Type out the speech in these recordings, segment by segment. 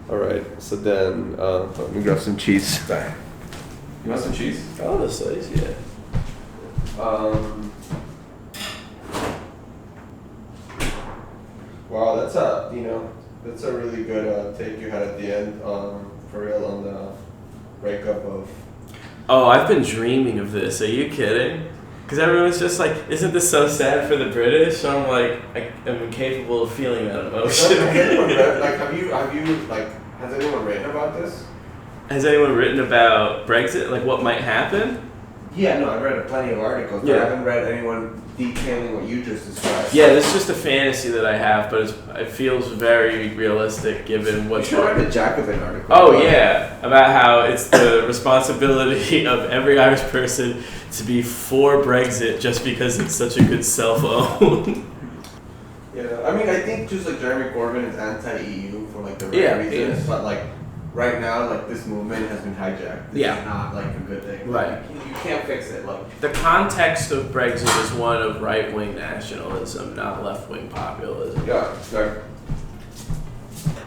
All right. So then, let me grab some cheese. You want some cheese? Oh, the slice, yeah. Wow, that's a really good take you had at the end, for real, on the breakup of. Oh, I've been dreaming of this. Are you kidding? Because everyone's just like, isn't this so sad for the British? So I'm like, I'm incapable of feeling that emotion. Has anyone written about this? Has anyone written about Brexit? Like what might happen? Yeah, no, I've read plenty of articles, but Yeah. I haven't read anyone detailing what you just described. Yeah, this is just a fantasy that I have, but it feels very realistic given what's You should read the Jacobin article. Oh yeah, about how it's the responsibility of every Irish person to be for Brexit just because it's such a good cell phone. Yeah, I mean, I think just like Jeremy Corbyn is anti-EU for like the right reasons, yeah. but like right now, like this movement has been hijacked. This is not like a good thing. Right. You can't fix it. Like The context of Brexit is one of right-wing nationalism, not left-wing populism. yeah, like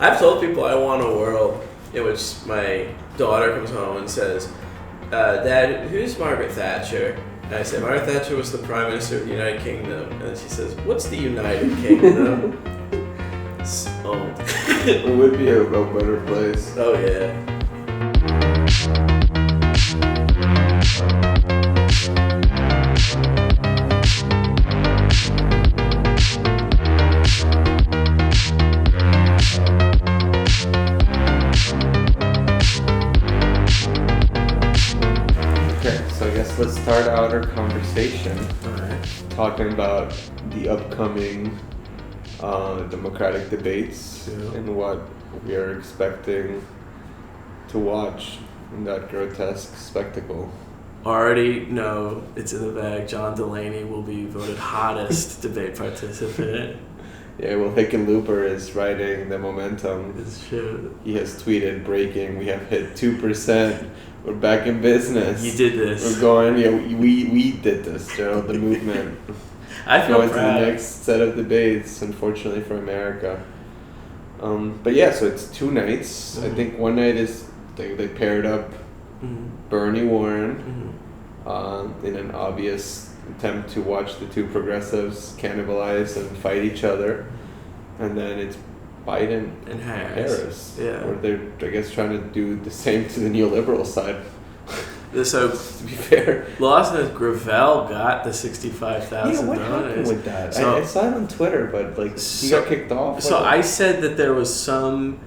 I've told people I want a world in which my daughter comes home and says, Dad, who's Margaret Thatcher? And I say, Margaret Thatcher was the Prime Minister of the United Kingdom. And then she says, what's the United Kingdom? it would be a better place. Oh, yeah. Okay, so I guess let's start out our conversation Alright. talking about the upcoming Democratic debates and what we are expecting to watch in that grotesque spectacle. Already know it's in the bag. John Delaney will be voted hottest debate participant. Yeah, well, Hickenlooper is riding the momentum. It's true. He has tweeted, breaking, we have hit 2%. We're back in business. You did this. We're going, yeah, we did this, Gerald, the movement. I feel Going proud. to the next set of debates, unfortunately for America. But yeah, so it's 2 nights. I think one night is they paired up Bernie Warren in an obvious attempt to watch the two progressives cannibalize and fight each other. And then it's Biden and Harris. Yeah. Or they're, I guess, trying to do the same to the neoliberal side. So, to be fair. Lawson as Gravel got the $65,000. Yeah, what happened with that? So, I saw it on Twitter, but like he got kicked off. So I said that there was some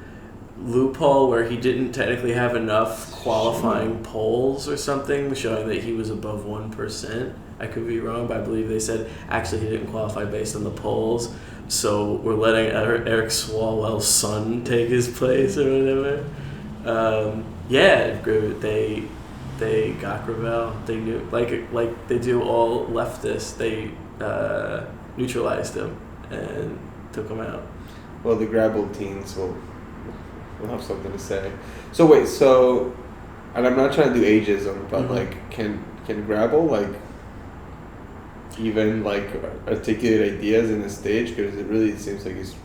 loophole where he didn't technically have enough qualifying polls or something showing that he was above 1%. I could be wrong, but I believe they said actually he didn't qualify based on the polls. So we're letting Eric Swalwell's son take his place or whatever. They got Gravel. They knew, like they do all leftists. They neutralized him and took him out. Well, the Grabble teens will have something to say. So wait, and I'm not trying to do ageism, but like, can Grabble even articulate ideas in the stage? Because it really seems like he's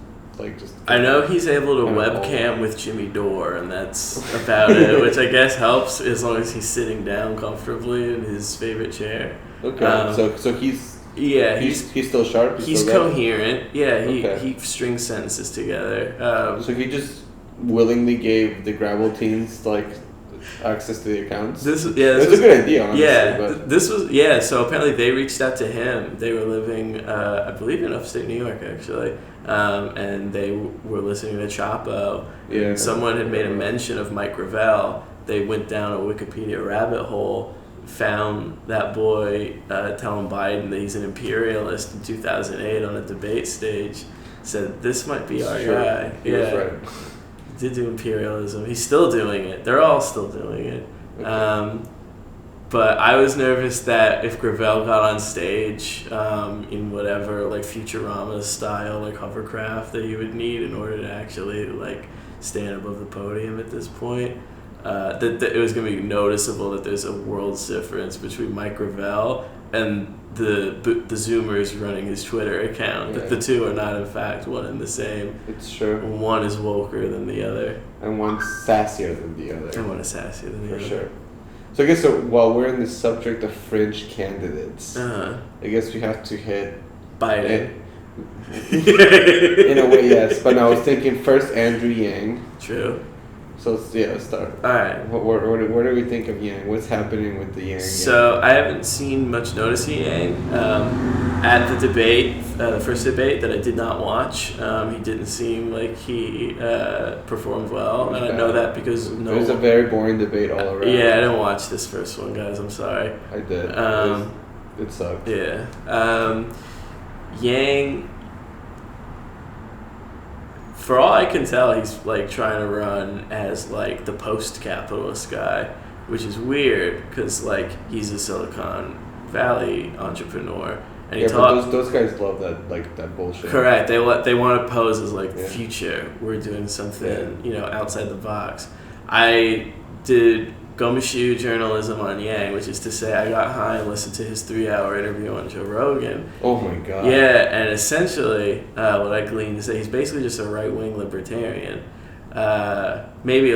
just. I know he's able to webcam with Jimmy Dore, and that's about it, which I guess helps as long as he's sitting down comfortably in his favorite chair. Okay, so he's. Yeah, he's still sharp. He's still coherent. Yeah, he strings sentences together. So he just willingly gave the Grabble teens access to the accounts. It's a good idea, honestly. Yeah, but. So apparently they reached out to him. They were living, I believe, in upstate New York, actually, and they were listening to Chapo. Yeah. Someone had made a mention of Mike Gravel. They went down a Wikipedia rabbit hole, found that boy telling Biden that he's an imperialist in 2008 on a debate stage. Said this might be our guy. He was right. Did do imperialism. He's still doing it. They're all still doing it. Okay. But I was nervous that if Gravel got on stage in whatever Futurama style hovercraft that he would need in order to actually stand above the podium at this point, that it was going to be noticeable that there's a world's difference between Mike Gravel the Zoomers running his Twitter account. That the two are not in fact one and the same. It's true. One is woker than the other, and one's sassier than the other. And one is sassier than the other. For sure. So I guess while we're in the subject of fringe candidates, I guess we have to hit Biden. In a way, yes. But no, I was thinking first Andrew Yang. True. So let's start. All right. What do we think of Yang? What's happening with the Yang? So I haven't seen much notice of Yang. At the debate, the first debate that I did not watch, he didn't seem like he performed well, and I know that because it was a very boring debate all around. Yeah, I didn't watch this first one, guys. I'm sorry. I did. It sucked. Yeah. Yang, for all I can tell, he's like trying to run as like the post-capitalist guy, which is weird because like he's a Silicon Valley entrepreneur, and but those guys love that bullshit. Correct. They want to pose as like the future. We're doing something outside the box. I did gumshoe journalism on Yang, which is to say I got high and listened to his 3-hour interview on Joe Rogan. Oh my god. Yeah, and essentially what I gleaned is that he's basically just a right-wing libertarian. I think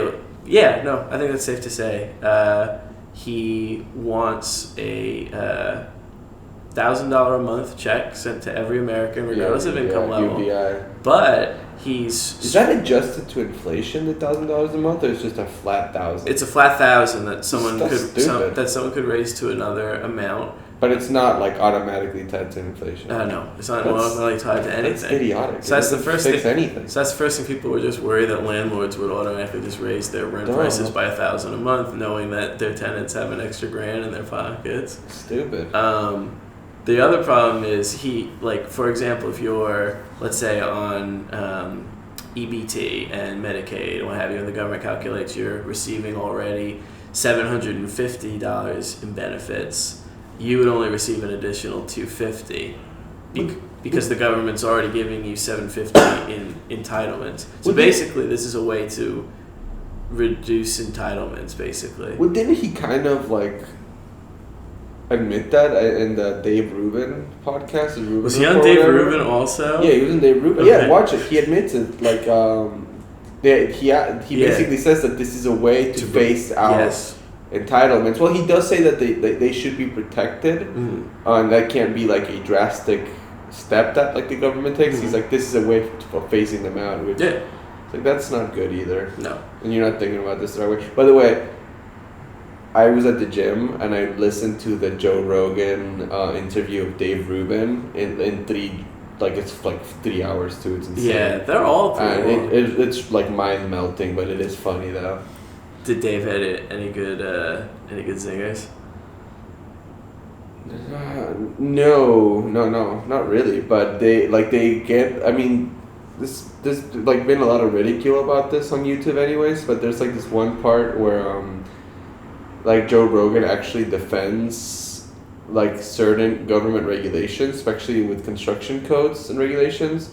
that's safe to say. He wants a $1,000 a month check sent to every American regardless of income level. UBI. But is that adjusted to inflation, the $1,000 a month, or it's just a flat $1,000? It's a flat $1,000 that someone could raise to another amount. But it's not like automatically tied to inflation. No, it's not automatically tied to anything. That's idiotic. So that's the first thing. Anything. So that's the first thing. People were just worried that landlords would automatically just raise their rent prices by $1,000 a month, knowing that their tenants have an extra grand in their pockets. Stupid. The other problem is for example, if you're, let's say, on EBT and Medicaid and what have you, and the government calculates you're receiving already $750 in benefits, you would only receive an additional $250 because the government's already giving you $750 in entitlements. So basically, this is a way to reduce entitlements, basically. Well, didn't he kind of admit that in the Dave Rubin podcast? Was he on Dave Rubin also? Yeah, he was in Dave Rubin. Okay. Yeah, watch it. He admits it. He basically says that this is a way to phase out entitlements. Well, he does say that they should be protected, and that can't be like a drastic step that the government takes. He's like, this is a way of phasing them out. Which, that's not good either. No. And you're not thinking about this the right way. By the way, I was at the gym and I listened to the Joe Rogan interview of Dave Rubin in 3 hours too. It's insane. Yeah, they're all pretty long. It's like mind melting, but it is funny though. Did Dave edit any good zingers? No, not really. But they get. I mean, there's been a lot of ridicule about this on YouTube, anyways. But there's this one part where Joe Rogan actually defends certain government regulations, especially with construction codes and regulations,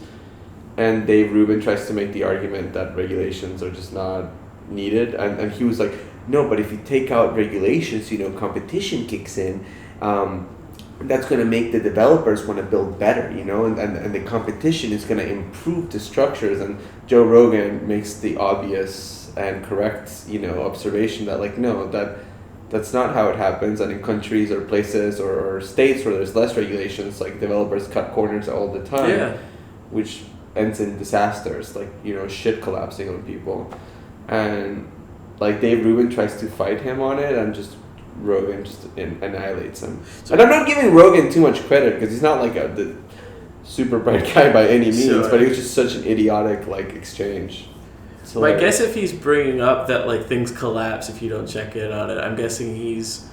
and Dave Rubin tries to make the argument that regulations are just not needed, and he was like, no, but if you take out regulations, competition kicks in, that's going to make the developers want to build better, and the competition is going to improve the structures. And Joe Rogan makes the obvious and correct observation that no, that's not how it happens, and in countries or places or states where there's less regulations, developers cut corners all the time, which ends in disasters, shit collapsing on people. And Dave Rubin tries to fight him on it, and just Rogan just annihilates him. And I'm not giving Rogan too much credit because he's not the super bright guy by any means, but it was just such an idiotic exchange. So I guess if he's bringing up that things collapse if you don't check in on it, I'm guessing he's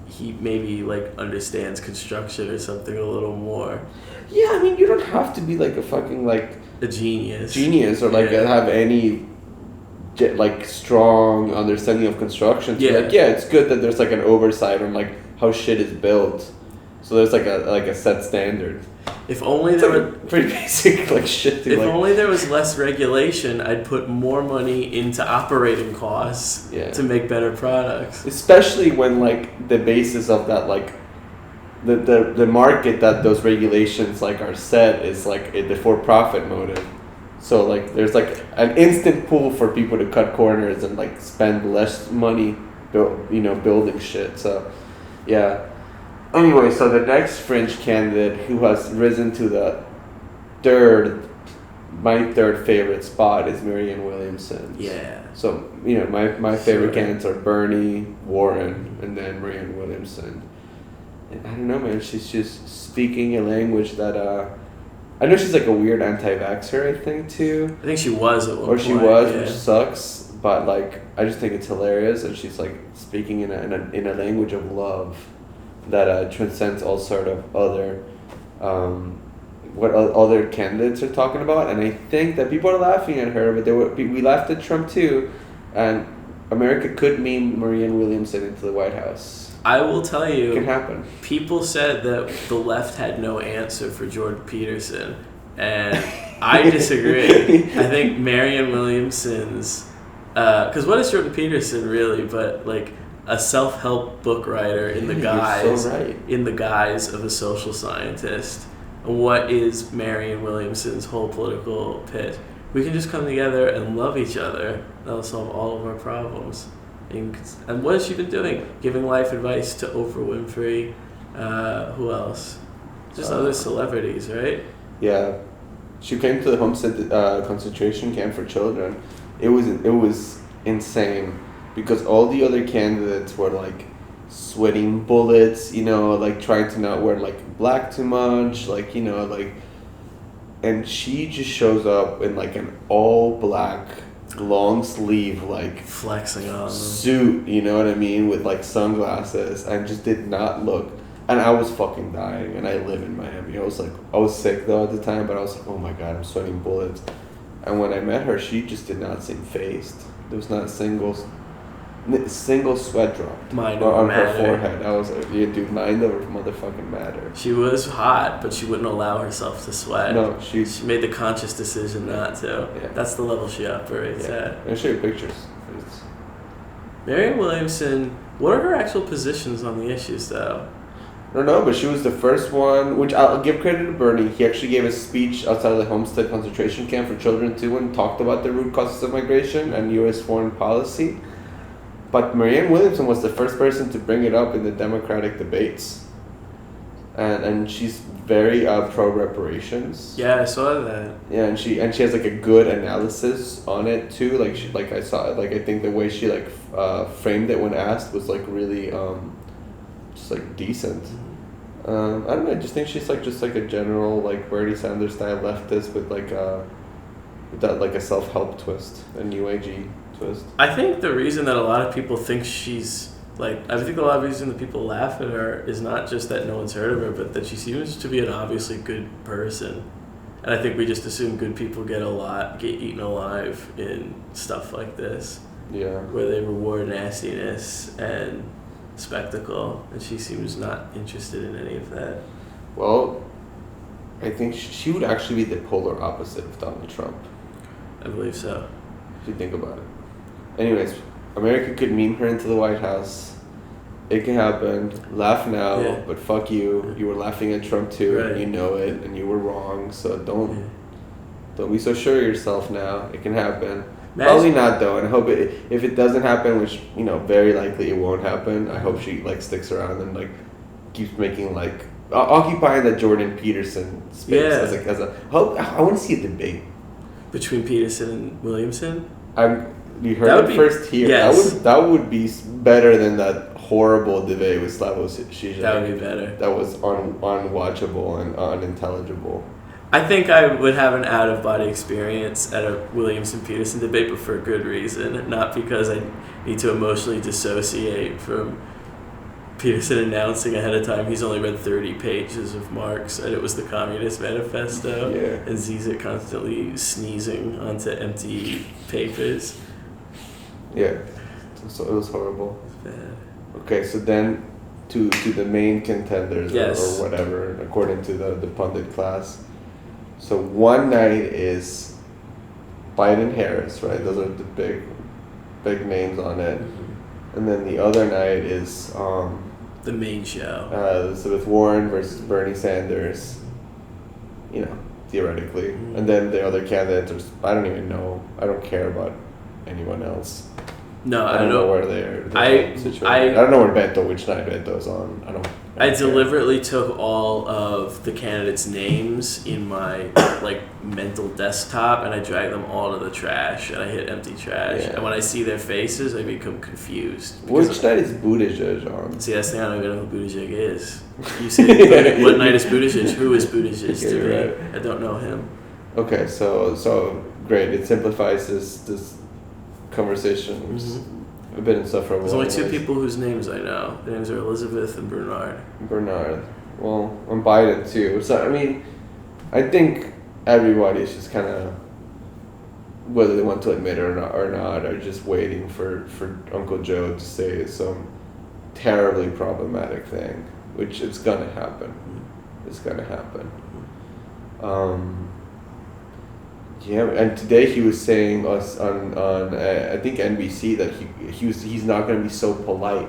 he maybe understands construction or something a little more. Yeah, I mean, you don't have to be a fucking a genius or have any strong understanding of construction. So it's good that there's an oversight on how shit is built. So there's a set standard. If only there were pretty basic shit. If only there was less regulation, I'd put more money into operating costs to make better products. Especially when the basis of that the market that those regulations like are set is like the for-profit motive. So like there's like an instant pool for people to cut corners and like spend less money building shit. So yeah. Anyway, so the next French candidate who has risen to the my third favorite spot is Marianne Williamson. Yeah. So, my favorite candidates are Bernie, Warren, and then Marianne Williamson. And I don't know, man, she's just speaking a language that, I know she's like a weird anti-vaxxer, I think, too. I think she was at one point. Or she was, which sucks, but like, I just think it's hilarious, and she's like speaking in a language of love that transcends all sort of other, what other candidates are talking about, and I think that people are laughing at her, but we laughed at Trump too, and America could meme Marianne Williamson into the White House. I will tell you, it can happen. People said that the left had no answer for Jordan Peterson, and I disagree. I think Marianne Williamson's, because what is Jordan Peterson really but like a self-help book writer in the guise of a social scientist. What is Marianne Williamson's whole political pitch? We can just come together and love each other. That'll solve all of our problems. And what has she been doing? Giving life advice to Oprah Winfrey. Who else? Just other celebrities, right? Yeah. She came to the Homestead concentration camp for children. It was insane because all the other candidates were like sweating bullets, like trying to not wear like black too much, like, and she just shows up in like an all black long sleeve like flexing on suit, you know what I mean, with like sunglasses, and just did not look, and I was fucking dying, and I live in Miami. I was sick though at the time, but I was like, oh my god, I'm sweating bullets. And when I met her, she just did not seem phased. There was not a single sweat drop on her forehead. I was like, yeah, dude, mind over motherfucking matter. She was hot, but she wouldn't allow herself to sweat. No, she made the conscious decision not to. Yeah. That's the level she operates at. I'll show you pictures. Marianne Williamson, what are her actual positions on the issues, though? I don't know, but she was the first one, which I'll give credit to Bernie. He actually gave a speech outside of the Homestead concentration camp for children too, and talked about the root causes of migration and U.S. foreign policy. But Marianne Williamson was the first person to bring it up in the Democratic debates, and she's very pro reparations. Yeah, I saw that. Yeah, and she has like a good analysis on it too. I saw it. Like I think the way she framed it when asked was like really just like decent. I don't know. I just think she's just like a general like Bernie Sanders style leftist with that like a self-help twist, a new agey twist. I think the reason that a lot of people think she's I think a lot of reason that people laugh at her is not just that no one's heard of her, but that she seems to be an obviously good person. And I think we just assume good people get eaten alive in stuff like this. Yeah. Where they reward nastiness and spectacle, and she seems not interested in any of that. Well, I think she would actually be the polar opposite of Donald Trump. I believe so. If you think about it. Anyways, America could meme her into the White House. It can happen. Laugh now, but fuck you. You were laughing at Trump too, right. And you know it, and you were wrong. So don't be so sure of yourself now. It can happen. Probably not though, and I hope if it doesn't happen, which very likely it won't happen. I hope she sticks around and keeps making occupying the Jordan Peterson space as a. I want to see a debate between Peterson and Williamson. You heard it first here. Yes. That would be better than that horrible debate with Slavoj Žižek. That would be better. That was unwatchable and unintelligible. I think I would have an out-of-body experience at a Williamson-Peterson debate, but for a good reason. Not because I need to emotionally dissociate from Peterson announcing ahead of time he's only read 30 pages of Marx, and it was the Communist Manifesto, and Zizek constantly sneezing onto empty papers. Yeah, so it was horrible. It was bad. Okay, so then to the main contenders or whatever, according to the pundit class. So one night is Biden-Harris, right? Those are the big names on it. Mm-hmm. And then the other night is The main show. Elizabeth Warren versus Bernie Sanders. Theoretically. And then the other candidates, I don't even know. I don't care about anyone else. No, I don't know where they're situated. I don't know which night Bento's on. I deliberately took all of the candidates' names in my mental desktop and I dragged them all to the trash and I hit empty trash. Yeah. And when I see their faces, I become confused. Which night is Buttigieg on? See, that's the thing, I don't even know who Buttigieg is. You see, what night is Buttigieg? Who is Buttigieg to me? Right. I don't know him. Okay, so great. It simplifies this conversation. Mm-hmm. I've been in stuff for a while. There's only two people whose names I know. Their names are Elizabeth and Bernard. Well, I'm Biden too. So, I think everybody's just kind of, whether they want to admit it or not, are just waiting for Uncle Joe to say some terribly problematic thing, which it's going to happen. Mm-hmm. It's going to happen. Yeah, and today he was saying us on I think NBC that he's not going to be so polite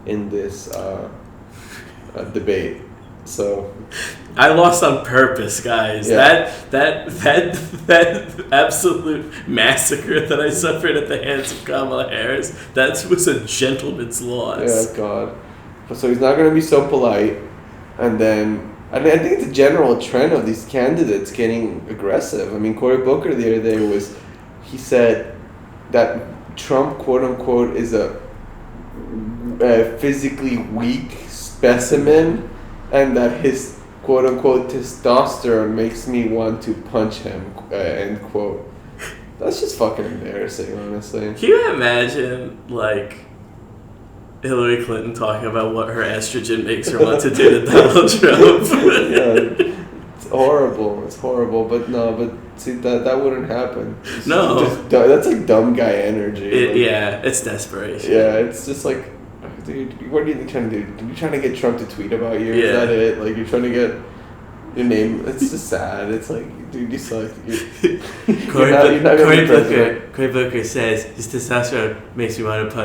in this debate. So I lost on purpose, guys. Yeah. That absolute massacre that I suffered at the hands of Kamala Harris, that was a gentleman's loss. Yeah, God. So he's not going to be so polite, and then. I think it's a general trend of these candidates getting aggressive. Cory Booker the other day he said that Trump, quote unquote, is a physically weak specimen, and that his, quote unquote, testosterone makes me want to punch him, end quote. That's just fucking embarrassing, honestly. Can you imagine, Hillary Clinton talking about what her estrogen makes her want to do to Donald Trump? Yeah, it's horrible. But see, that wouldn't happen. No. That's dumb guy energy. It's desperation. Yeah, it's just dude, what are you trying to do? Are you trying to get Trump to tweet about you? Yeah. Is that it? You're trying to get your name. It's just sad. It's dude, you suck. Cory Booker says his testosterone makes him want to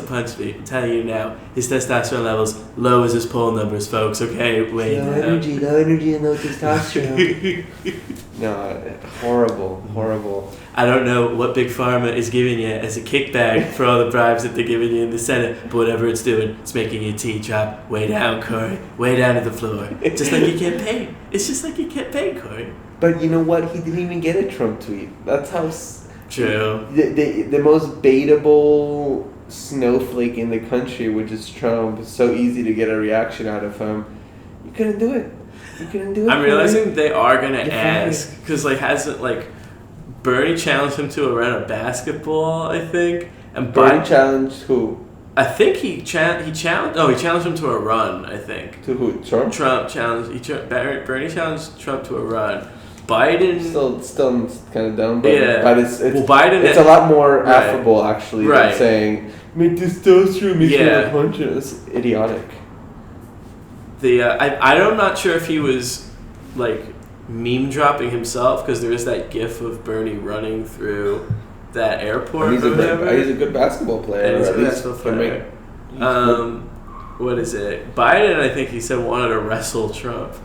punch me. I'm telling you now, his testosterone levels low as his poll numbers, folks. Okay, wait. Low energy and low testosterone. No, horrible. I don't know what Big Pharma is giving you as a kickback for all the bribes that they're giving you in the Senate, but whatever it's doing, it's making your T drop way down, Cory, way down to the floor. Just like you get paid. It's just like you get paid, Cory. But you know what? He didn't even get a Trump tweet. That's how... True. The most baitable snowflake in the country, which is Trump, it's so easy to get a reaction out of him. You couldn't do it. I'm realizing they are going to ask, because Bernie challenged him to a round of basketball, I think. And Bernie challenged who? I think he challenged him to a run, I think. To who? Trump? Bernie challenged Trump to a run. Biden... Still kind of dumb, but, yeah. But it's Biden... It's a lot more affable, actually, right. than saying, testosterone makes me want to punch it. It's idiotic. I'm not sure if he was, meme dropping himself, because there is that gif of Bernie running through that airport. He's a good basketball player. What is it? Biden, I think he said, wanted to wrestle Trump.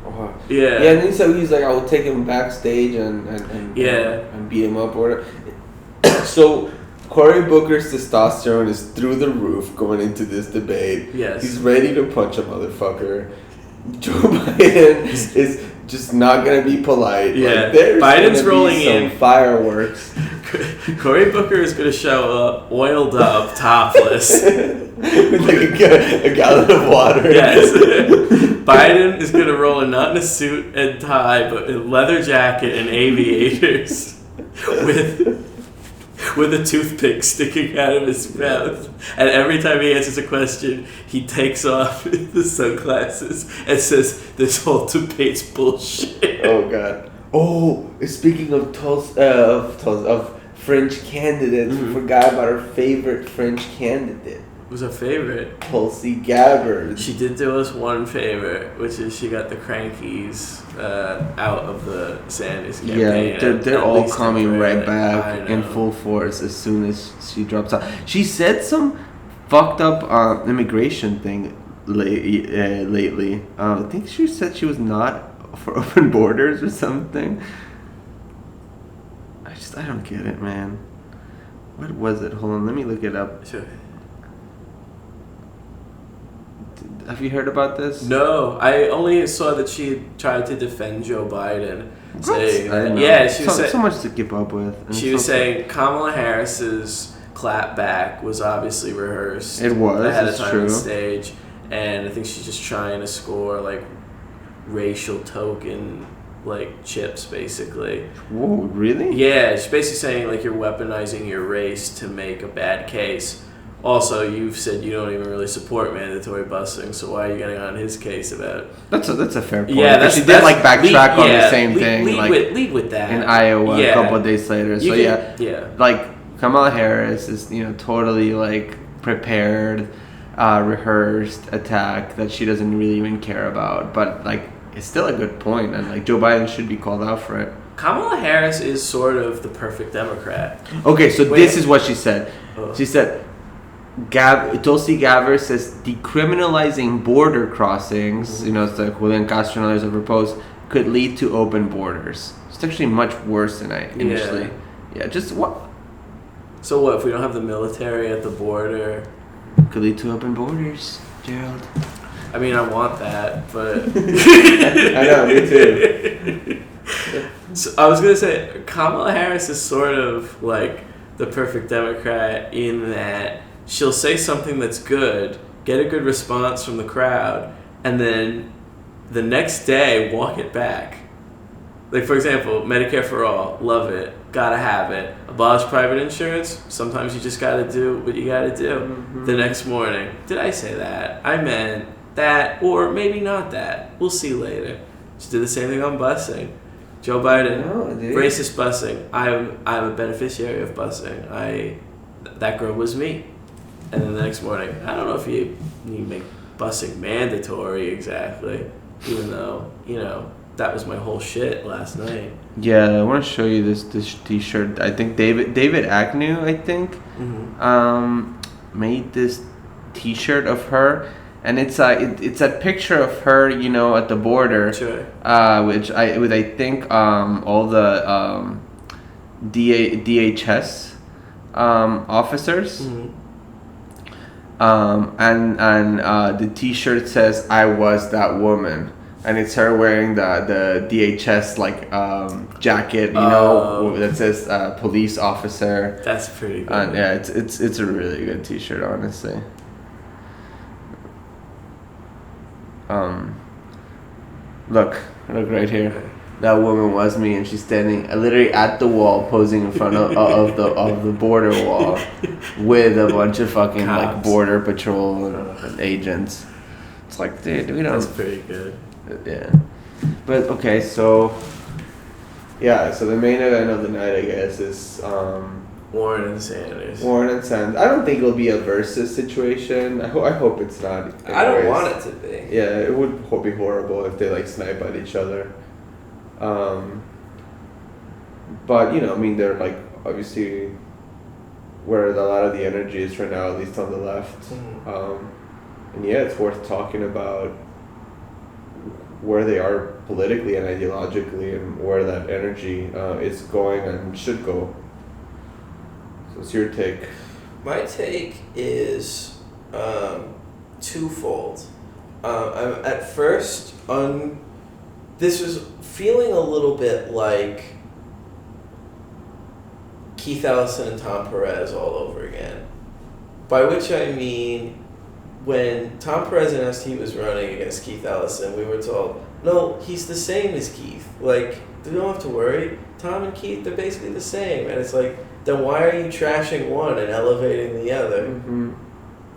Oh. Yeah. Yeah, and then he said he's I will take him backstage and beat him up or whatever. So Cory Booker's testosterone is through the roof going into this debate. Yes. He's ready to punch a motherfucker. Joe Biden is just not gonna be polite. Yeah. Biden's rolling in fireworks. Cory Booker is gonna show up, oiled up, topless, with a gallon of water. Yes. Biden is gonna roll in not in a suit and tie, but in a leather jacket and aviators, with a toothpick sticking out of his mouth. And every time he answers a question, he takes off the sunglasses and says, "This whole debate's bullshit." Oh God. Oh, speaking of French candidates, we forgot about our favorite French candidate. Who's our favorite? Tulsi Gabbard. She did do us one favor, which is she got the crankies out of the Sanders campaign. Yeah, they're all coming right back in full force as soon as she drops out. She said some fucked up immigration thing lately. I think she said she was not for open borders or something. I don't get it, man. What was it? Hold on, let me look it up. Sure. Have you heard about this? No, I only saw that she tried to defend Joe Biden. Saying, I know. yeah, she was so much to keep up with. She was saying Kamala Harris's clapback was obviously rehearsed. It was. Ahead of time true. on stage, and I think she's just trying to score like racial token like chips, basically. Whoa, really? Yeah, she's basically saying like you're weaponizing your race to make a bad case. Also, you've said you don't even really support mandatory busing, so why are you getting on his case about it? That's a fair point. Yeah, she did like backtrack on the same thing. Lead with that. In Iowa a couple of days later. So yeah. Like Kamala Harris is totally like prepared, rehearsed attack that she doesn't really even care about. But like it's still a good point, and like Joe Biden should be called out for it. Kamala Harris is sort of the perfect Democrat. Okay, so this is what she said. She said. Tulsi Gabbard says decriminalizing border crossings, it's like Julian Castro and others have proposed, could lead to open borders. It's actually much worse than I initially. Yeah, just what? So what if we don't have the military at the border? Could lead to open borders, Gerald. I mean, I want that, but I know, me too. So I was gonna say Kamala Harris is sort of like the perfect Democrat in that. She'll say something that's good, get a good response from the crowd, and then the next day walk it back. Like, for example, Medicare for All, love it, gotta have it. Abolish private insurance, sometimes you just gotta do what you gotta do. Mm-hmm. The next morning, did I say that? I meant that, or maybe not that. We'll see later. She did the same thing on busing. Joe Biden, racist busing. I'm a beneficiary of busing. That girl was me. And then the next morning, I don't know if you make busing mandatory exactly, even though, that was my whole shit last night. Yeah, I want to show you this t-shirt. I think David Agnew, made this t-shirt of her. And it's a picture of her, at the border, sure. Which I think all the DHS officers. Mm-hmm. And the T-shirt says "I was that woman," and it's her wearing the DHS jacket, that says police officer. That's pretty good. Yeah, it's a really good T-shirt, honestly. Look right here. That woman was me, and she's standing literally at the wall, posing in front of the border wall, with a bunch of fucking cops. Border patrol and agents. It's like, dude, we don't. That's pretty good. Yeah, but okay, so the main event of the night, I guess, is Warren and Sanders. I don't think it'll be a versus situation. I hope it's not. Anyways. I don't want it to be. Yeah, it would be horrible if they snipe at each other. But they're obviously where a lot of the energy is right now, at least on the left. Mm-hmm. And it's worth talking about where they are politically and ideologically, and where that energy is going and should go. So what's your take? My take is twofold. I'm at first this was feeling a little bit like Keith Ellison and Tom Perez all over again. By which I mean, when Tom Perez announced he was running against Keith Ellison, we were told, no, he's the same as Keith. We don't have to worry. Tom and Keith, they're basically the same. And it's like, then why are you trashing one and elevating the other? Mm-hmm.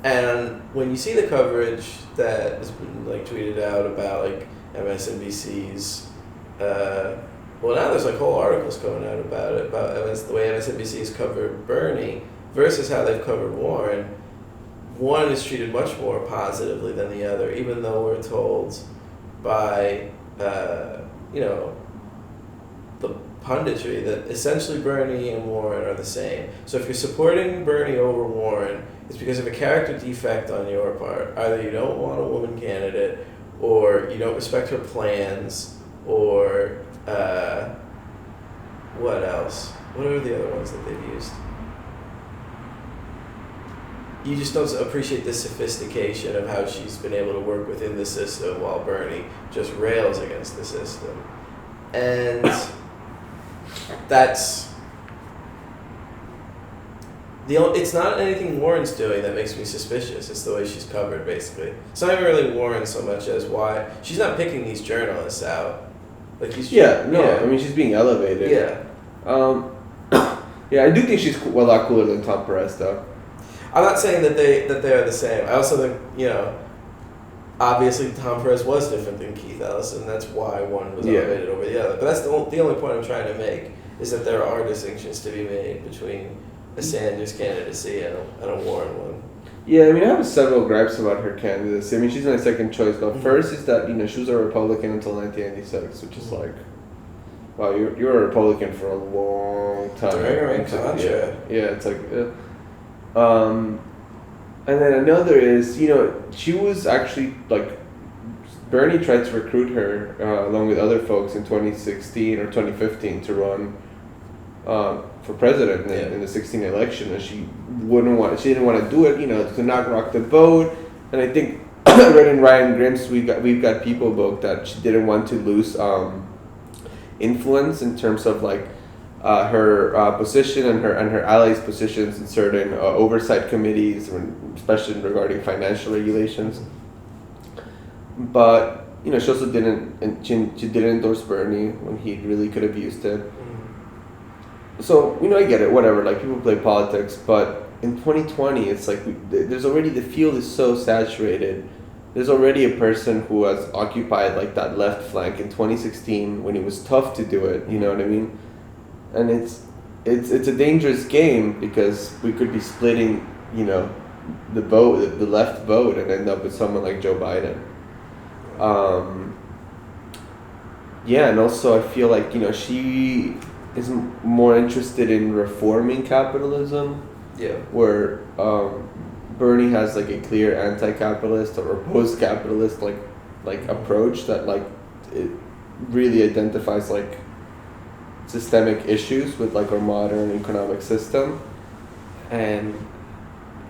And when you see the coverage that has been tweeted out about MSNBC's, now there's whole articles going out about it, about the way MSNBC's covered Bernie versus how they've covered Warren. One is treated much more positively than the other, even though we're told by the punditry that essentially Bernie and Warren are the same. So if you're supporting Bernie over Warren, it's because of a character defect on your part. Either you don't want a woman candidate, or you don't respect her plans, or what else? What are the other ones that they've used? You just don't appreciate the sophistication of how she's been able to work within the system while Bernie just rails against the system. And that's... It's not anything Warren's doing that makes me suspicious. It's the way she's covered, basically. It's not even really Warren so much as why... She's not picking these journalists out. Like he's... Yeah, no, yeah. I mean, she's being elevated. Yeah. Yeah, I do think she's a lot cooler than Tom Perez, though. I'm not saying that they are the same. I also think, obviously Tom Perez was different than Keith Ellison. That's why one was elevated over the other. But that's the only point I'm trying to make, is that there are distinctions to be made between a Sanders candidacy and a Warren one. Yeah, I mean, I have several gripes about her candidacy. I mean, she's my second choice, but first is that, she was a Republican until 1996, which is like, wow, you're a Republican for a long time. During Contra. Yeah, it's like... and then another is, she was actually, like, Bernie tried to recruit her, along with other folks in 2016 or 2015 to run for president in the 2016 election, and she didn't want to do it, to not rock the boat. And I think I read in Ryan Grimm's We've Got People book that she didn't want to lose influence in terms of, like, her position and her allies' positions in certain oversight committees, especially regarding financial regulations. But she also didn't. She didn't endorse Bernie when he really could have used it. So I get it. Whatever. Like, people play politics, but in 2020, it's like there's already, the field is so saturated. There's already a person who has occupied, like, that left flank in 2016 when it was tough to do it. You know what I mean? And it's a dangerous game, because we could be splitting, the left vote, and end up with someone like Joe Biden. And also I feel like, she is more interested in reforming capitalism. Yeah. Where Bernie has, like, a clear anti-capitalist or post-capitalist like approach that, like, it really identifies, like, systemic issues with, like, our modern economic system. And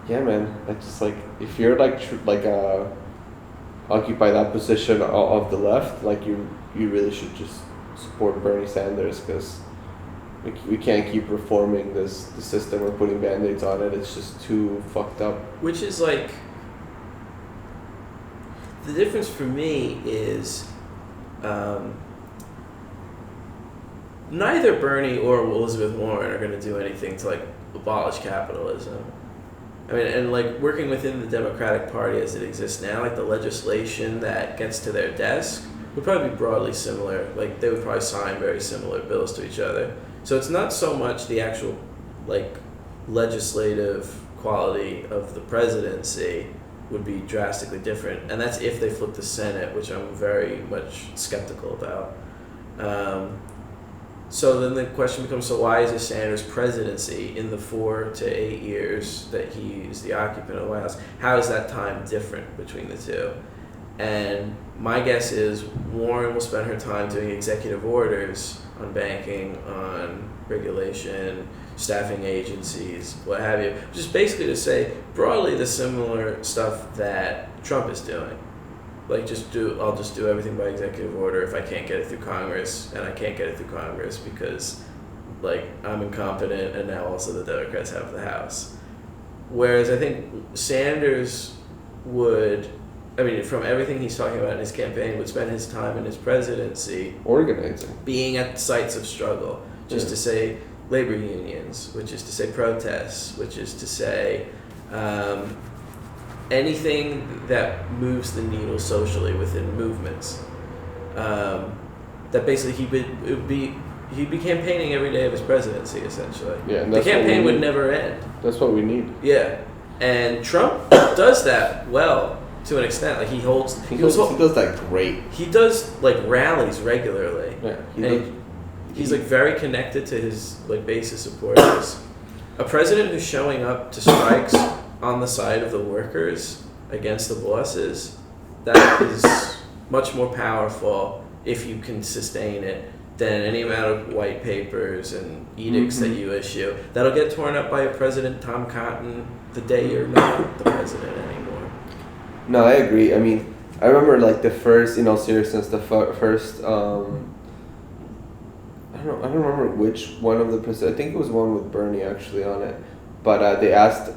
yeah, man, it's just like, if you're occupy that position of the left, like, you really should just support Bernie Sanders, because we can't keep reforming the system or putting band-aids on it. It's just too fucked up. Which is, like, the difference for me is neither Bernie or Elizabeth Warren are going to do anything to, like, abolish capitalism. I mean, and, like, working within the Democratic Party as it exists now, like, the legislation that gets to their desk would probably be broadly similar. Like, they would probably sign very similar bills to each other. So it's not so much the actual, like, legislative quality of the presidency would be drastically different. And that's if they flip the Senate, which I'm very much skeptical about. So then the question becomes, so why is a Sanders presidency in the 4 to 8 years that he is the occupant of the White House? How is that time different between the two? And my guess is Warren will spend her time doing executive orders on banking, on regulation, staffing agencies, what have you. Just basically to say broadly the similar stuff that Trump is doing. Like, I'll just do everything by executive order if I can't get it through Congress, and I can't get it through Congress because, like, I'm incompetent, and now also the Democrats have the House. Whereas I think Sanders would, I mean, from everything he's talking about in his campaign, would spend his time in his presidency organizing, being at sites of struggle, just to say labor unions, which is to say protests, which is to say anything that moves the needle socially within movements. That basically he'd be campaigning every day of his presidency, essentially. Yeah, and the campaign would never end. That's what we need. Yeah, and Trump does that well to an extent. Like, he does that great. He does, like, rallies regularly. Yeah, He's like very connected to his like base of supporters. A president who's showing up to strikes on the side of the workers against the bosses, that is much more powerful if you can sustain it than any amount of white papers and edicts that you issue. That'll get torn up by a President Tom Cotton the day you're not the president anymore. No, I agree. I mean, I remember like the first, in all seriousness, the first. I don't remember which one of the presidents. I think it was one with Bernie actually on it, but they asked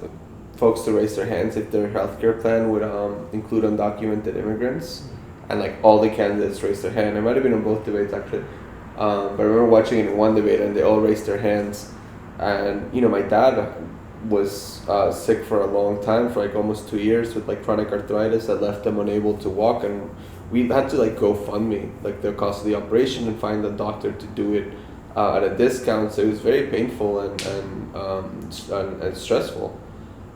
folks to raise their hands if their healthcare plan would include undocumented immigrants, and like all the candidates raised their hand. It might have been in both debates actually, but I remember watching it in one debate and they all raised their hands, and my dad was sick for a long time, for like almost 2 years with like chronic arthritis that left him unable to walk, and we had to like GoFundMe like the cost of the operation and find a doctor to do it at a discount. So it was very painful and stressful.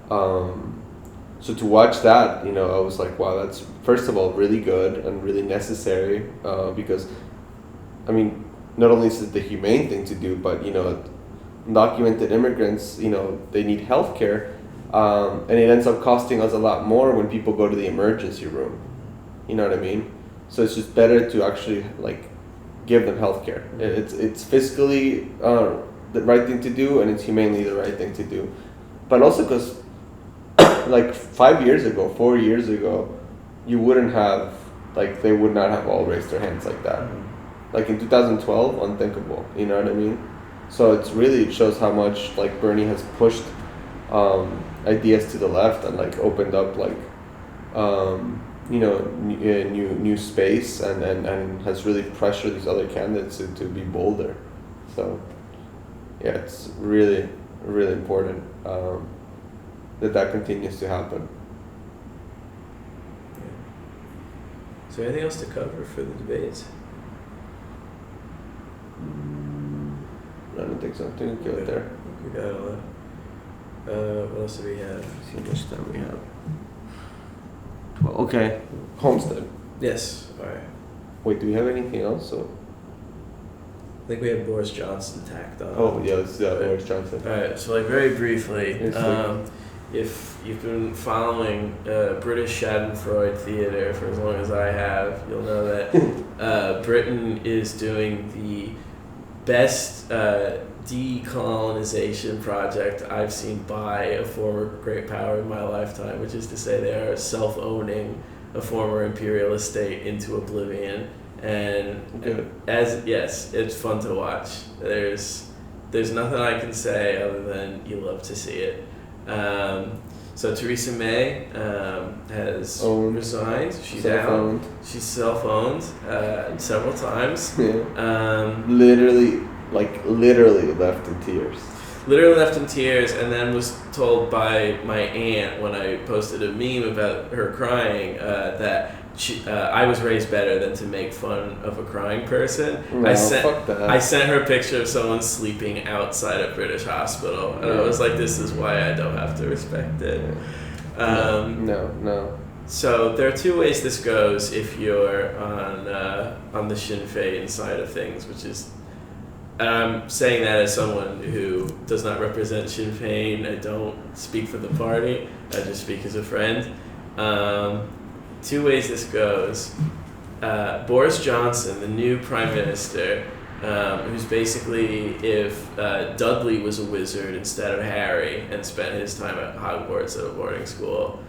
So to watch that, I was like, wow, that's first of all really good and really necessary, because I mean, not only is it the humane thing to do, but undocumented immigrants, they need health care, and it ends up costing us a lot more when people go to the emergency room. You know what I mean? So it's just better to actually like give them health care. It's fiscally the right thing to do, and it's humanely the right thing to do. But also because like 4 years ago, you wouldn't have, like, they would not have all raised their hands like that. Like in 2012, unthinkable. You know what I mean? So it shows how much like Bernie has pushed ideas to the left and like opened up like new space and has really pressured these other candidates to be bolder. So yeah, it's really, really important that continues to happen. Is there anything else to cover for the debates? I don't think so. I think we'll go there. We got all that. What else do we have? Let's see how much time we have. Okay. Homestead. Yes. All right. Wait, do we have anything else? So I think we have Boris Johnson tacked on. Oh yeah, it's Boris Johnson. All right. So like very briefly, if you've been following British Schadenfreude theater for as long as I have, you'll know that Britain is doing the best decolonization project I've seen by a former great power in my lifetime, which is to say they are self-owning a former imperialist state into oblivion. And it's fun to watch. There's nothing I can say other than you love to see it. So Theresa May has resigned. She's out. She's self-owned several times. Yeah. Literally left in tears. Literally left in tears, and then was told by my aunt when I posted a meme about her crying that I was raised better than to make fun of a crying person. No, fuck that. I sent her a picture of someone sleeping outside a British hospital, and I was like, this is why I don't have to respect it. No. So there are two ways this goes if you're on the Sinn Féin side of things, which is, and I'm saying that as someone who does not represent Sinn Féin. I don't speak for the party. I just speak as a friend. Two ways this goes. Boris Johnson, the new prime minister, who's basically if Dudley was a wizard instead of Harry and spent his time at Hogwarts at a boarding school,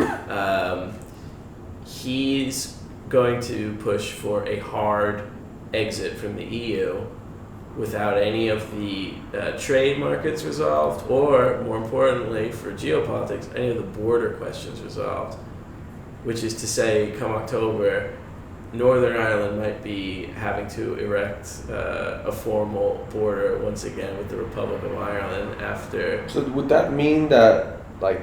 he's going to push for a hard exit from the EU without any of the trade markets resolved, or more importantly for geopolitics, any of the border questions resolved. Which is to say, come October, Northern Ireland might be having to erect a formal border once again with the Republic of Ireland after... So would that mean that, like,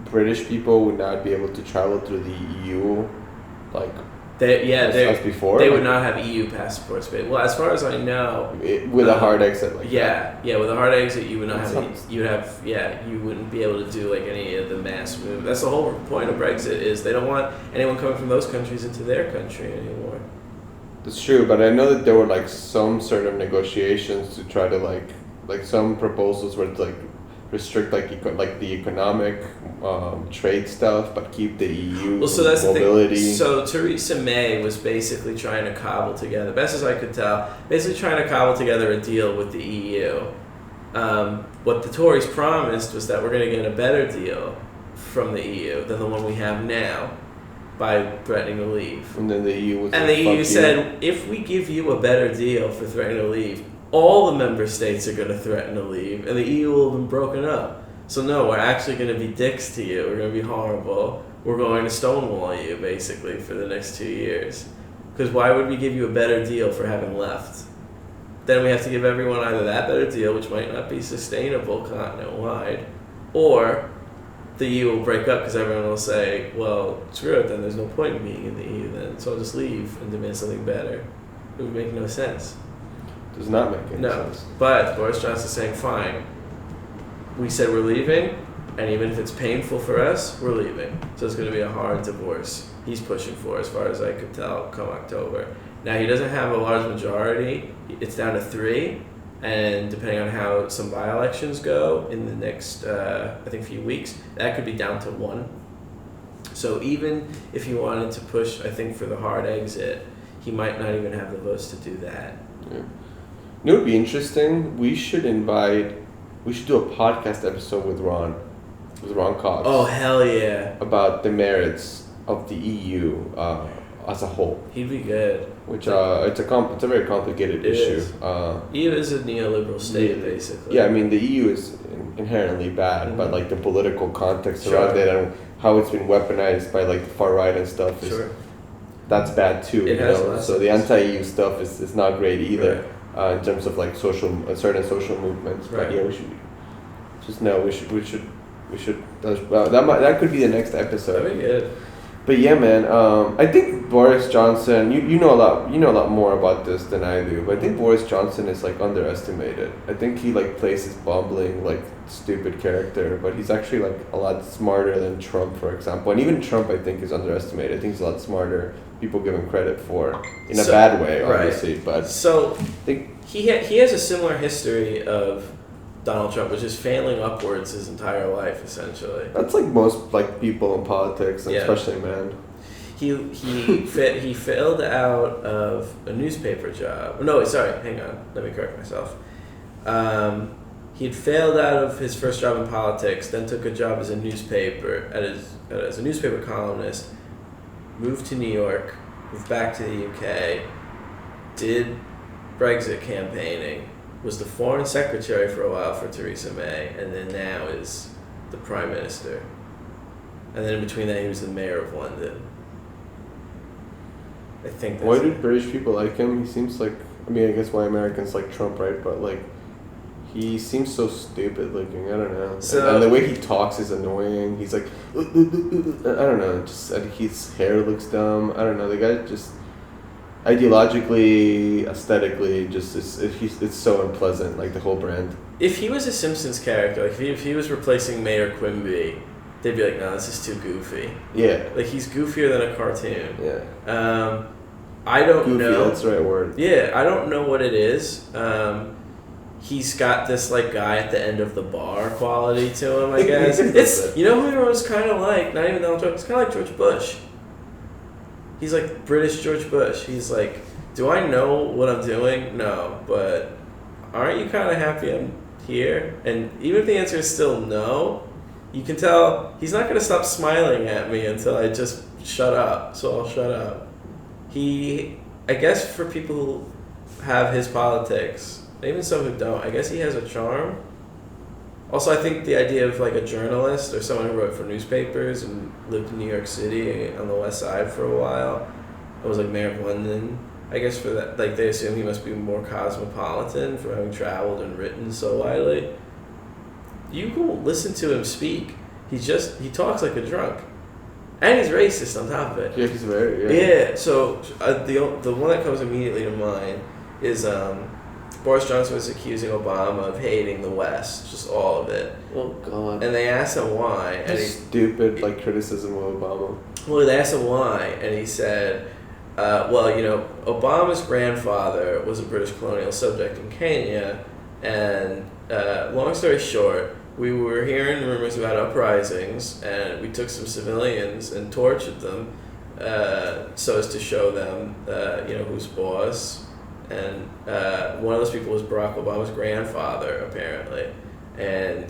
British people would not be able to travel through the EU, like, as before? They would not have EU passports. But, well, as far as I know... with a hard exit like that. Yeah, with a hard exit, you would not you wouldn't be able to do, like, any of the mass move. That's the whole point of Brexit, is they don't want anyone coming from those countries into their country anymore. That's true, but I know that there were like some sort of negotiations to try to like some proposals were to like restrict like like the economic trade stuff, but keep the EU well, so that's mobility. The thing. So Theresa May was basically trying to cobble together, best as I could tell, basically trying to cobble together a deal with the EU. What the Tories promised was that we're going to get a better deal from the EU than the one we have now by threatening to leave. And then the EU was and like, the EU said, if we give you a better deal for threatening to leave, all the member states are going to threaten to leave, and the EU will have been broken up. So no, we're actually going to be dicks to you. We're going to be horrible. We're going to stonewall you, basically, for the next 2 years. Because why would we give you a better deal for having left? Then we have to give everyone either that better deal, which might not be sustainable continent-wide, or the EU will break up because everyone will say, well, screw it, then there's no point in being in the EU then, so I'll just leave and demand something better. It would make no sense. Does not make any sense. But Boris Johnson's saying, fine, we said we're leaving, and even if it's painful for us, we're leaving. So it's going to be a hard divorce he's pushing for, as far as I could tell, come October. Now, he doesn't have a large majority. It's down to 3. And depending on how some by-elections go in the next, I think, few weeks, that could be down to 1. So even if he wanted to push, I think, for the hard exit, he might not even have the votes to do that. Yeah. You know what would be interesting? We should do a podcast episode with Ron Cox. Oh, hell yeah. About the merits of the EU as a whole. He'd be good. Which it's a very complicated issue. EU is a neoliberal state, basically. Yeah, I mean the EU is inherently bad, but like the political context around it and how it's been weaponized by like the far right and stuff that's bad too. So the anti-EU stuff is not great either in terms of like certain social movements. Right. But yeah, we should. That could be the next episode. That'd be good. But yeah, man, I think Boris Johnson, you know a lot more about this than I do, but I think Boris Johnson is like underestimated. I think he like plays his bumbling, like stupid character, but he's actually like a lot smarter than Trump, for example. And even Trump, I think, is underestimated. I think he's a lot smarter. People give him credit for in a bad way, obviously. Right. But so I think he has a similar history of Donald Trump, which is failing upwards his entire life, essentially. That's like most like people in politics, and especially men. He failed out of a newspaper job. No, sorry, hang on. Let me correct myself. He'd failed out of his first job in politics, then took a job as a newspaper as a newspaper columnist. Moved to New York, moved back to the UK, did Brexit campaigning. Was the foreign secretary for a while for Theresa May, and then now is the prime minister. And then in between that, he was the mayor of London. I think that's... Why do British people like him? He seems like... I mean, I guess why Americans like Trump, right? But, like, he seems so stupid looking. I don't know. And the way he talks is annoying. He's like... I don't know. Just his hair looks dumb. I don't know. The guy just... Ideologically, aesthetically, just it's so unpleasant, like the whole brand. If he was a Simpsons character, like if he was replacing Mayor Quimby, they'd be like, no, this is too goofy. Yeah. Like he's goofier than a cartoon. Yeah. I don't goofy, know. That's the right word. Yeah, I don't know what it is. He's got this like guy at the end of the bar quality to him, I guess. It's you know who he was kind of like, not even Donald Trump. It's kind of like George Bush. He's like British George Bush. He's like, do I know what I'm doing? No, but aren't you kind of happy I'm here? And even if the answer is still no, you can tell he's not going to stop smiling at me until I just shut up. So I'll shut up. I guess for people who have his politics, even some who don't, I guess he has a charm. Also, I think the idea of like a journalist or someone who wrote for newspapers and lived in New York City on the West Side for a while, I was like mayor of London. I guess for that, like they assume he must be more cosmopolitan for having traveled and written so widely. You go listen to him speak. He talks like a drunk, and he's racist on top of it. Yeah, he's very yeah. So the one that comes immediately to mind is Boris Johnson was accusing Obama of hating the West, just all of it. Oh, God. And they asked him why. Stupid, like, criticism of Obama. Well, they asked him why, and he said, Well, Obama's grandfather was a British colonial subject in Kenya, and long story short, we were hearing rumors about uprisings, and we took some civilians and tortured them so as to show them, who's boss. And one of those people was Barack Obama's grandfather, apparently. And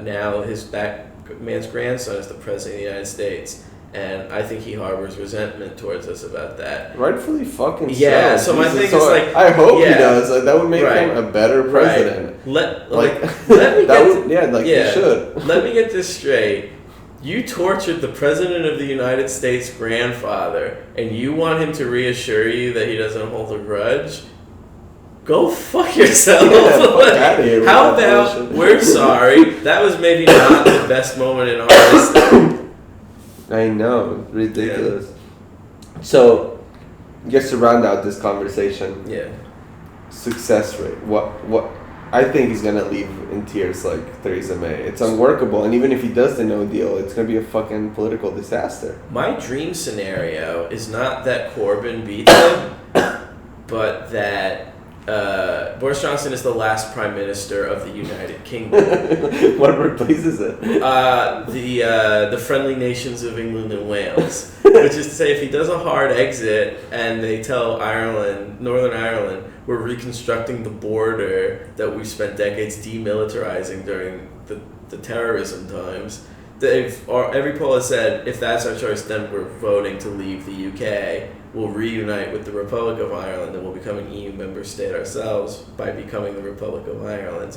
now that man's grandson is the president of the United States. And I think he harbors resentment towards us about that. Rightfully fucking yeah, so. So my thing is like, I hope he does. Like, that would make him a better president. Right. Let me you should. Let me get this straight. You tortured the president of the United States' grandfather, and you want him to reassure you that he doesn't hold a grudge? Go fuck yourself. Fuck out of here. How about we're sorry? That was maybe not the best moment in our history. I know, ridiculous. Yeah. So, just to round out this conversation, success rate. What I think he's gonna leave in tears like Theresa May. It's unworkable, and even if he does the no deal, it's gonna be a fucking political disaster. My dream scenario is not that Corbyn beats him, but that Boris Johnson is the last Prime Minister of the United Kingdom. What replaces it? The friendly nations of England and Wales. Which is to say, if he does a hard exit and they tell Northern Ireland, we're reconstructing the border that we spent decades demilitarizing during the terrorism times, every poll has said, if that's our choice, then we're voting to leave the UK. We'll reunite with the Republic of Ireland, and we'll become an EU member state ourselves by becoming the Republic of Ireland.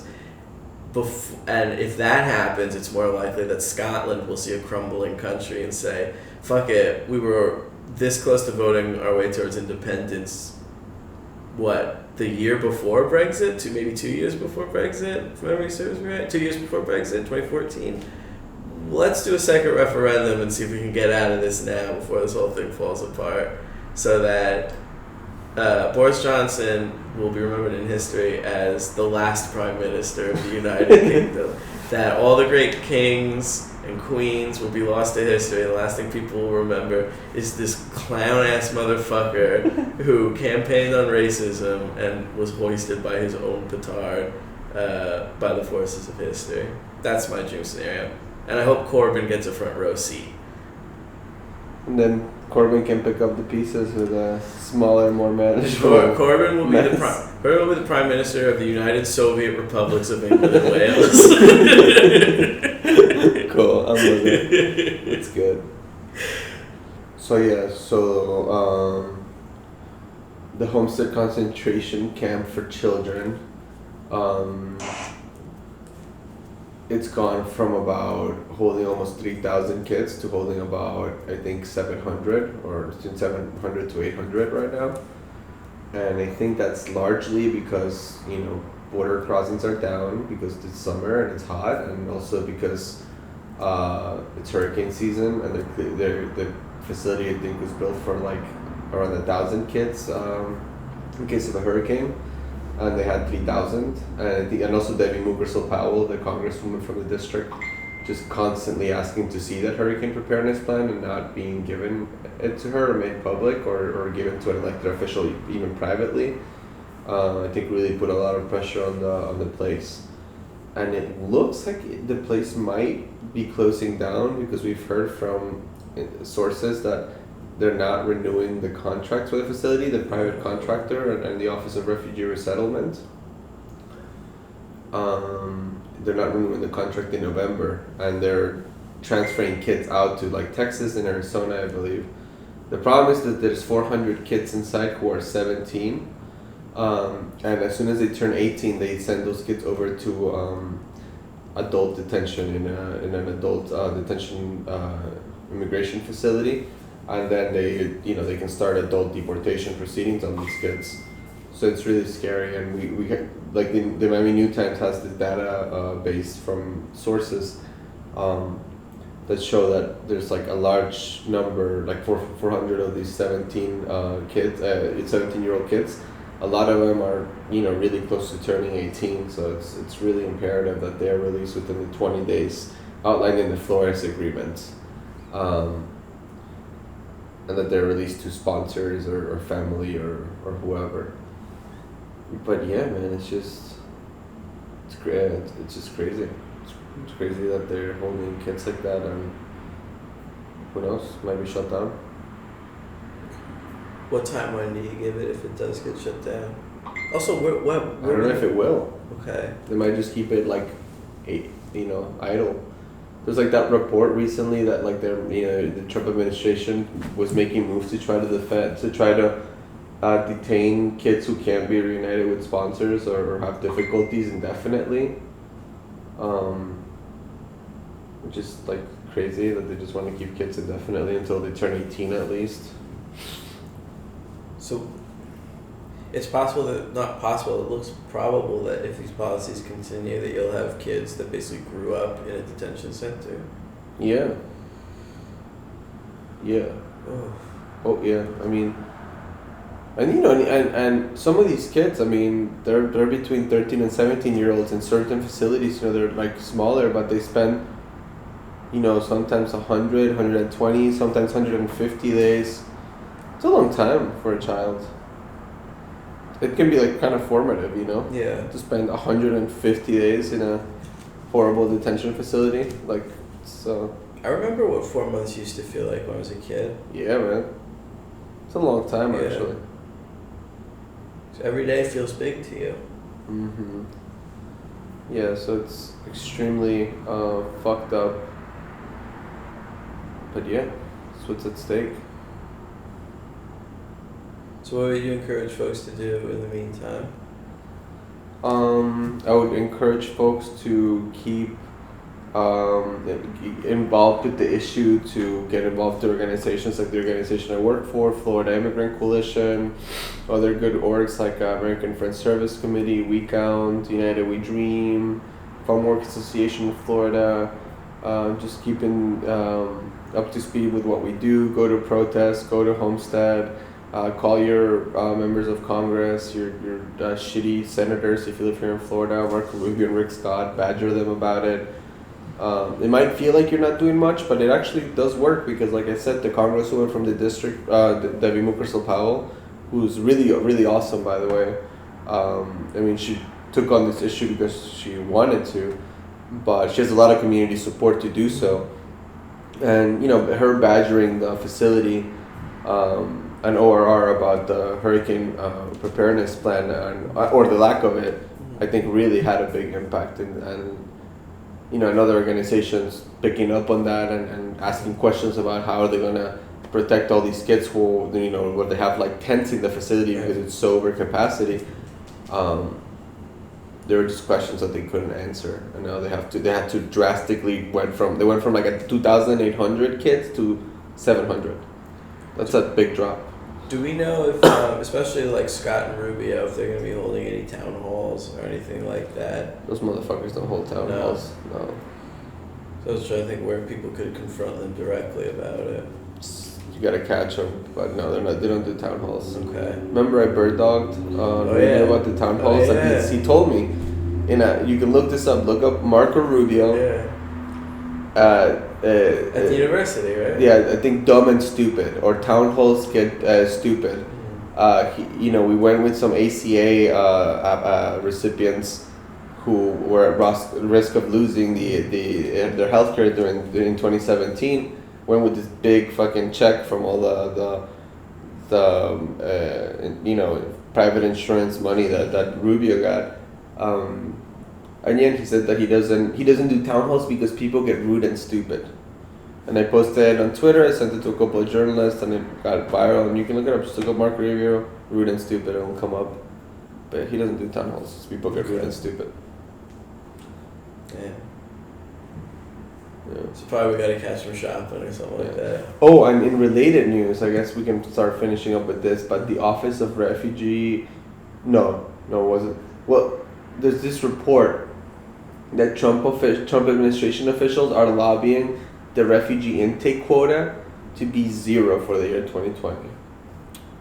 And if that happens, it's more likely that Scotland will see a crumbling country and say, fuck it, we were this close to voting our way towards independence, the year before Brexit? Maybe 2 years before Brexit, if memory serves me right? 2 years before Brexit, 2014. Let's do a second referendum and see if we can get out of this now before this whole thing falls apart. So that Boris Johnson will be remembered in history as the last Prime Minister of the United Kingdom. That all the great kings and queens will be lost to history, and the last thing people will remember is this clown-ass motherfucker who campaigned on racism and was hoisted by his own petard by the forces of history. That's my dream scenario. And I hope Corbyn gets a front row seat. And then Corbyn can pick up the pieces with a smaller, more manageable. Corbyn will be the Prime Minister of the United Soviet Republics of England and Wales. Cool, I'm with it. It's good. So the Homestead concentration camp for children. It's gone from about holding almost 3,000 kids to holding about, I think, 700 or between 700 to 800 right now. And I think that's largely because, border crossings are down because it's summer and it's hot, and also because it's hurricane season, and the facility, I think, was built for like around 1,000 kids in case of a hurricane. And they had 3,000, and also Debbie Mugersel-Powell, the congresswoman from the district, just constantly asking to see that hurricane preparedness plan and not being given it to her or made public or given to an elected official, even privately. I think really put a lot of pressure on the place, and it looks like the place might be closing down because we've heard from sources that they're not renewing the contracts with the facility, the private contractor and the Office of Refugee Resettlement. They're not renewing the contract in November, and they're transferring kids out to like Texas and Arizona, I believe. The problem is that there's 400 kids inside who are 17, and as soon as they turn 18, they send those kids over to adult detention in an adult detention immigration facility. And then they can start adult deportation proceedings on these kids. So it's really scary, and we like the Miami New Times has this data base from sources that show that there's like a large number, like 400 of these 17-year-old kids. A lot of them are really close to turning 18, so it's really imperative that they are released within the 20 days outlined in the Flores Agreement. and that they're released to sponsors or family or whoever. But yeah, man, it's just crazy. It's crazy that they're holding kids like that, and who knows, might be shut down. What timeline do you give it if it does get shut down? Also, where I don't know if it will. Okay. They might just keep it like, idle. There's like that report recently that like the Trump administration was making moves to try to detain kids who can't be reunited with sponsors or have difficulties indefinitely. Which is like crazy that they just want to keep kids indefinitely until they turn 18 at least. So it's possible that, not possible, it looks probable that if these policies continue that you'll have kids that basically grew up in a detention center. Yeah. Oh. Oh yeah, I mean, and some of these kids, I mean, they're between 13 and 17-year-olds in certain facilities. They're like smaller, but they spend, sometimes 100, 120, sometimes 150 days. It's a long time for a child. It can be like kind of formative, Yeah. to spend 150 days in a horrible detention facility, like so. I remember what 4 months used to feel like when I was a kid. Yeah, man. It's a long time, Yeah. actually. So every day feels big to you. Mm-hmm. Yeah, so it's extremely fucked up. But yeah, that's what's at stake. So what would you encourage folks to do in the meantime? I would encourage folks to keep involved with the issue, to get involved with organizations like the organization I work for, Florida Immigrant Coalition, other good orgs like American Friends Service Committee, We Count, United We Dream, Farm Work Association of Florida. Just keeping up to speed with what we do. Go to protests, go to Homestead, call your members of Congress, your shitty senators if you live here in Florida, Marco Rubio and Rick Scott, badger them about it. It might feel like you're not doing much, but it actually does work because, like I said, the congresswoman from the district, Debbie Mukersel-Powell, who's really, really awesome, by the way. She took on this issue because she wanted to, but she has a lot of community support to do so. And, her badgering the facility and ORR about the hurricane preparedness plan or the lack of it, I think really had a big impact. And other organizations picking up on that and asking questions about how are they going to protect all these kids who, where they have like tents in the facility because it's so over capacity. There were just questions that they couldn't answer, and now they had to drastically went from like a 2,800 kids to 700. That's a big drop. Do we know if, especially like Scott and Rubio, if they're going to be holding any town halls or anything like that? Those motherfuckers don't hold town halls. No. So I was trying to think where people could confront them directly about it. You gotta catch them, but no, they're not. They don't do town halls. Okay. Remember, I bird dogged about the town halls. He told me. You can look this up. Look up Marco Rubio. Yeah. At the university, right? Yeah, I think dumb and stupid, or town halls get stupid. We went with some ACA recipients who were at risk of losing their healthcare during 2017. Went with this big fucking check from all the private insurance money that Rubio got. And yet he said that he doesn't do town halls because people get rude and stupid. And I posted it on Twitter. I sent it to a couple of journalists, and it got viral. And you can look it up. Just look up Mark Rubio, rude and stupid. It will come up. But he doesn't do town halls. People get rude and stupid. Yeah. So probably we gotta catch them shopping or something like that. Oh, and in related news, I guess we can start finishing up with this. But the Office of Refugee, no, it wasn't. Well, there's this report that Trump administration officials are lobbying the refugee intake quota to be 0 for the year 2020.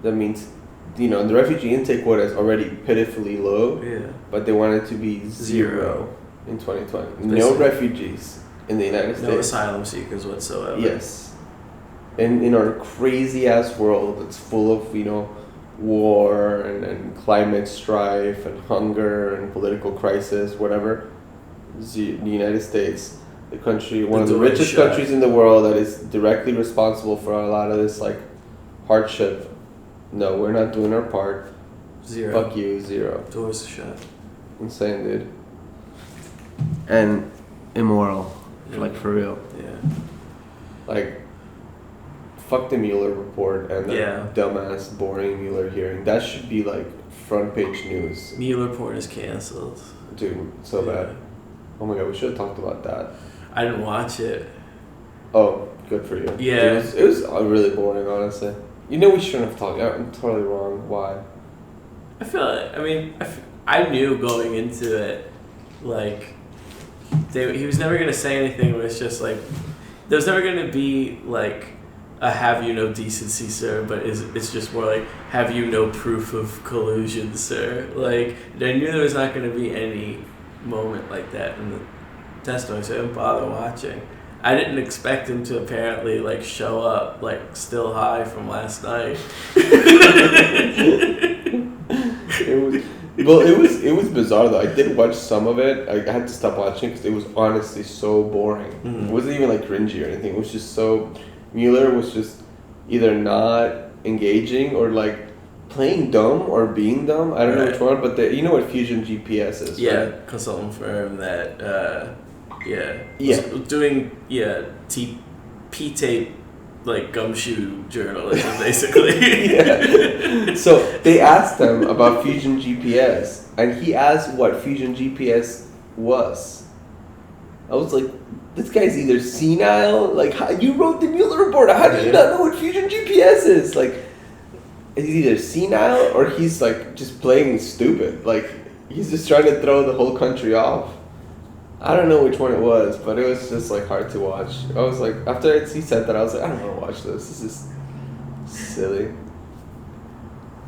That means, the refugee intake quota is already pitifully low. Yeah. But they want it to be 0 in 2020. No refugees in the United States. No asylum seekers whatsoever. Yes. in our crazy ass world that's full of, you know, war and climate strife and hunger and political crisis, whatever, the United States, the country, one of the richest countries in the world that is directly responsible for a lot of this like hardship. No, we're not doing our part. Zero. Fuck you, zero. Doors shut. Insane, dude. And immoral. Like, for real. Yeah. Like, fuck the Mueller report and the dumbass, boring Mueller hearing. That should be, like, front page news. Mueller report is canceled. Dude, so bad. Oh my god, we should have talked about that. I didn't watch it. Oh, good for you. Yeah. It was really boring, honestly. You know we shouldn't have talked. I'm totally wrong. Why? I feel like, I mean, I knew going into it, like, he was never going to say anything where it's just like, there was never going to be like a have you no decency, sir, but it's just more like, have you no proof of collusion, sir? Like, I knew there was not going to be any moment like that in the testimony, so I didn't bother watching. I didn't expect him to apparently like show up like still high from last night. It was bizarre though. I did watch some of it. I had to stop watching because it was honestly so boring. Mm-hmm. It wasn't even like cringy or anything. It was just so. Mueller was just either not engaging or like playing dumb or being dumb. I don't know which one, but you know what Fusion GPS is? Yeah, right? consultant firm that was doing P-tape like gumshoe journalism basically. Yeah. So they asked him about Fusion GPS, and he asked what Fusion GPS was. I was like, this guy's either senile, like, how, you wrote the Mueller report, how do you not know what Fusion GPS is? Like, he's either senile or he's like just playing stupid. Like, he's just trying to throw the whole country off. I don't know which one it was, but it was just like hard to watch. I was like, after he said that, I was like, I don't want to watch this. This is silly.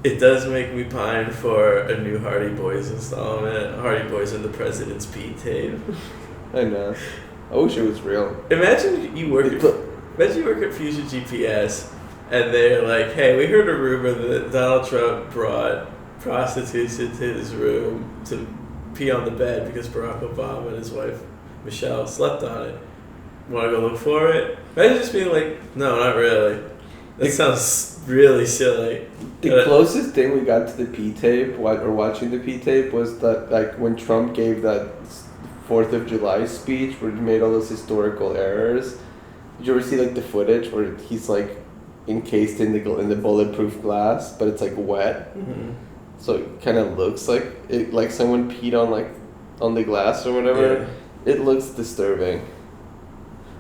It does make me pine for a new Hardy Boys installment. Hardy Boys and the President's P-tape. I know. I wish it was real. Imagine you work at Fusion GPS, and they're like, "Hey, we heard a rumor that Donald Trump brought prostitutes into his room to pee on the bed because Barack Obama and his wife Michelle slept on it. Want to go look for it?" Imagine just being like, "No, not really. That sounds really silly." The closest thing we got to the P-tape, or watching the P-tape, was that like when Trump gave that 4th of July speech where he made all those historical errors. Did you ever see like the footage where he's like encased in the bulletproof glass, but it's like wet, so it kind of looks like it, like someone peed on the glass or whatever. Yeah. It looks disturbing.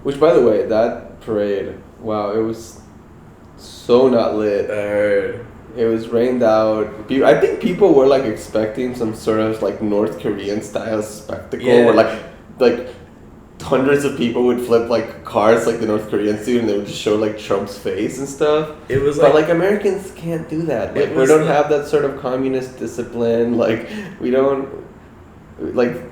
Which, by the way, that parade, wow, it was so not lit. I heard. It was rained out. I think people were like expecting some sort of like North Korean style spectacle where like hundreds of people would flip like cars like the North Koreans do, and they would just show like Trump's face and stuff. It was but like Americans can't do that. Like we don't have that sort of communist discipline. Like we don't like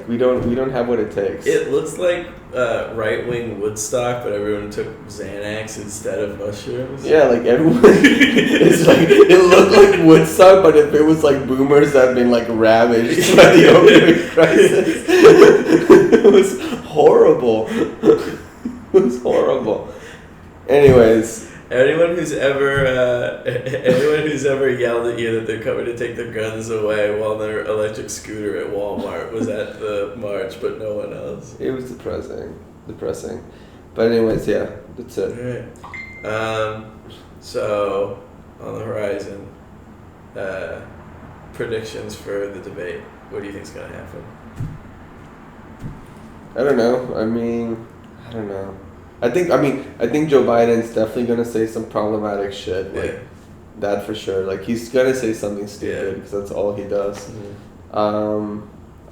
we don't have what it takes. It looks like right-wing Woodstock, but everyone took Xanax instead of mushrooms. Yeah, like everyone. It's like it looked like Woodstock, but if it was like boomers that had been like ravaged by the opioid crisis, it was horrible. It was horrible. Anyways. Anyone who's ever yelled at you that they're coming to take their guns away while their electric scooter at Walmart was at the march, but no one else. It was depressing. But anyways, yeah, that's it. Alright. So on the horizon, predictions for the debate. What do you think's gonna happen? I don't know. I don't know. I think Joe Biden's definitely gonna say some problematic shit, like that for sure. Like he's gonna say something stupid because that's all he does. Mm-hmm.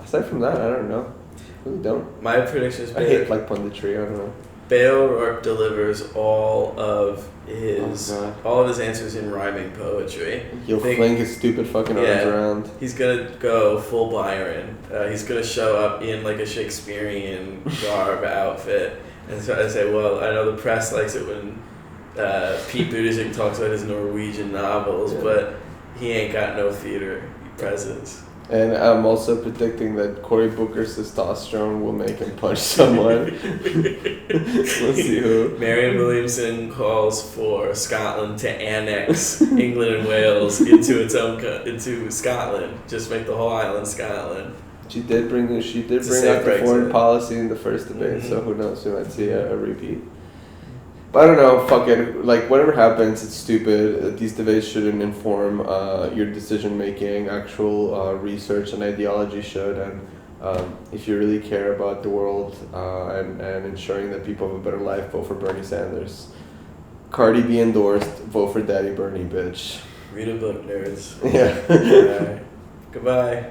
Aside from that, I don't know. I really don't. My prediction is I hate like punditry. I don't know. Beto O'Rourke delivers all of his answers in rhyming poetry. He'll fling his stupid fucking arms around. He's gonna go full Byron. He's gonna show up in like a Shakespearean garb outfit. And so I say, well, I know the press likes it when Pete Buttigieg talks about his Norwegian novels, but he ain't got no theater presence. And I'm also predicting that Cory Booker's testosterone will make him punch someone. We'll see who. Marianne Williamson calls for Scotland to annex England and Wales into Scotland. Just make the whole island Scotland. She did bring up the foreign policy in the first debate, so who knows? We might see a repeat. But I don't know, fuck it. Like, whatever happens, it's stupid. These debates shouldn't inform your decision making. Actual research and ideology should. And if you really care about the world and ensuring that people have a better life, vote for Bernie Sanders. Cardi B endorsed, vote for Daddy Bernie, bitch. Read a book, nerds. Yeah. Goodbye.